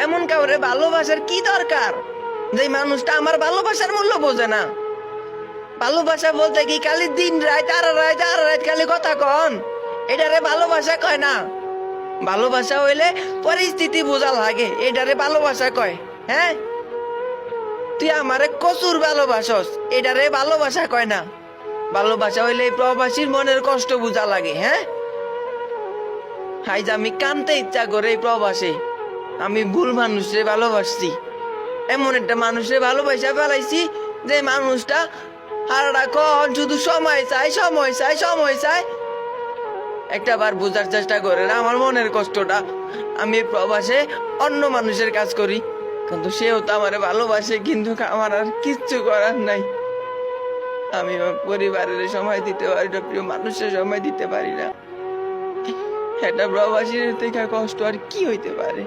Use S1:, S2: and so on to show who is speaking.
S1: এমন কাউরে ভালোবাসার কি দরকার যে মানুষটা আমার ভালোবাসার মূল্য বোঝে না? ভালোবাসা বলতে কি খালি দিন রাত আর রাত খালি কথা কন? এটারে ভালোবাসা কয় না। ভালোবাসা হইলে পরিস্থিতি বোঝা লাগে, এটারে ভালোবাসা কয়। হ্যাঁ, তুই আমারে কসুর ভালোবাসস, এটারে ভালোবাসা কয় না। ভালোবাসা হইলে প্রবাসীর মনের কষ্ট বোঝা লাগে। হ্যাঁ, হাইজ আমি কানতে ইচ্ছা করে এই প্রবাসে আমি ভুল মানুষরে ভালোবাসছি, এমন একটা মানুষরে ভালোবাসা ফেলাইছি যে মানুষটা সারাক্ষণ শুধু সময় চাই সময় চাই সময় চাই। একটা বার বোঝার চেষ্টা করেন আমার মনের কষ্টটা। আমি প্রবাসে অন্য মানুষের কাজ করি, কিন্তু সেও তো আমার ভালোবাসে, কিন্তু আমার আর কিচ্ছু করার নাই। আমি আমার পরিবারের সময় দিতে পারি না, প্রিয় মানুষের সময় দিতে পারি না। একটা প্রবাসীর থেকে কষ্ট আর কি হইতে পারে?